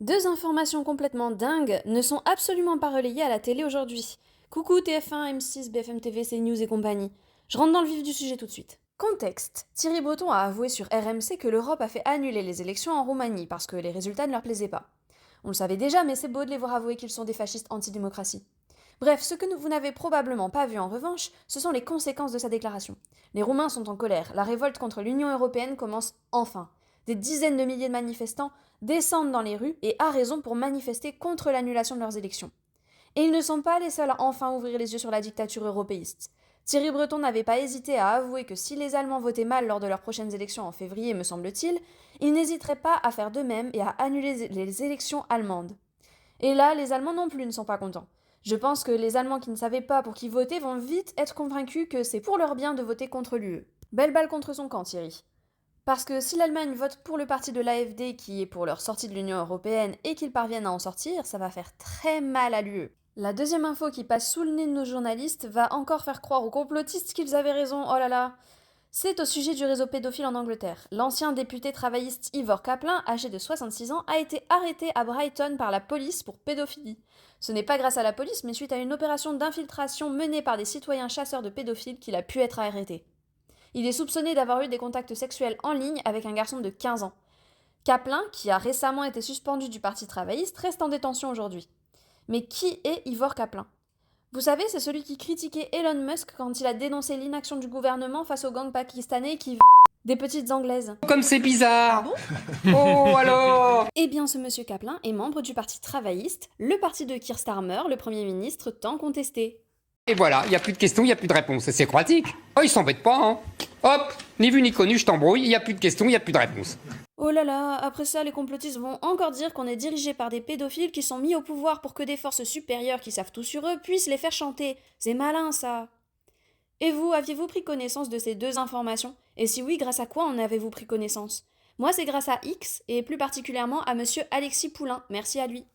Deux informations complètement dingues ne sont absolument pas relayées à la télé aujourd'hui. Coucou TF1, M6, BFM TV, CNews et compagnie. Je rentre dans le vif du sujet tout de suite. Contexte. Thierry Breton a avoué sur RMC que l'Europe a fait annuler les élections en Roumanie parce que les résultats ne leur plaisaient pas. On le savait déjà, mais c'est beau de les voir avouer qu'ils sont des fascistes anti-démocratie. Bref, ce que vous n'avez probablement pas vu en revanche, ce sont les conséquences de sa déclaration. Les Roumains sont en colère, la révolte contre l'Union européenne commence enfin. Des dizaines de milliers de manifestants descendent dans les rues et à raison pour manifester contre l'annulation de leurs élections. Et ils ne sont pas les seuls à enfin ouvrir les yeux sur la dictature européiste. Thierry Breton n'avait pas hésité à avouer que si les Allemands votaient mal lors de leurs prochaines élections en février, me semble-t-il, ils n'hésiteraient pas à faire de même et à annuler les élections allemandes. Et là, les Allemands non plus ne sont pas contents. Je pense que les Allemands qui ne savaient pas pour qui voter vont vite être convaincus que c'est pour leur bien de voter contre l'UE. Belle balle contre son camp, Thierry. Parce que si l'Allemagne vote pour le parti de l'AfD qui est pour leur sortie de l'Union européenne et qu'ils parviennent à en sortir, ça va faire très mal à l'UE. La deuxième info qui passe sous le nez de nos journalistes va encore faire croire aux complotistes qu'ils avaient raison, oh là là. C'est au sujet du réseau pédophile en Angleterre. L'ancien député travailliste Ivor Kaplan, âgé de 66 ans, a été arrêté à Brighton par la police pour pédophilie. Ce n'est pas grâce à la police, mais suite à une opération d'infiltration menée par des citoyens chasseurs de pédophiles qu'il a pu être arrêté. Il est soupçonné d'avoir eu des contacts sexuels en ligne avec un garçon de 15 ans. Kaplan, qui a récemment été suspendu du Parti travailliste, reste en détention aujourd'hui. Mais qui est Ivor Kaplan? Vous savez, c'est celui qui critiquait Elon Musk quand il a dénoncé l'inaction du gouvernement face aux gangs pakistanais qui des petites anglaises. Comme c'est bizarre. Bon. Oh alors. Eh bien, ce monsieur Kaplan est membre du Parti travailliste, le parti de Keir Starmer, le Premier ministre tant contesté. Et voilà, il n'y a plus de questions, il n'y a plus de réponses. C'est pratique. Oh, ils s'embêtent pas, hein. Hop, ni vu ni connu, je t'embrouille, il n'y a plus de questions, il n'y a plus de réponses. Oh là là, après ça, les complotistes vont encore dire qu'on est dirigé par des pédophiles qui sont mis au pouvoir pour que des forces supérieures qui savent tout sur eux puissent les faire chanter. C'est malin, ça. Et vous, aviez-vous pris connaissance de ces deux informations? Et si oui, grâce à quoi en avez-vous pris connaissance? Moi, c'est grâce à X, et plus particulièrement à monsieur Alexis Poulain. Merci à lui.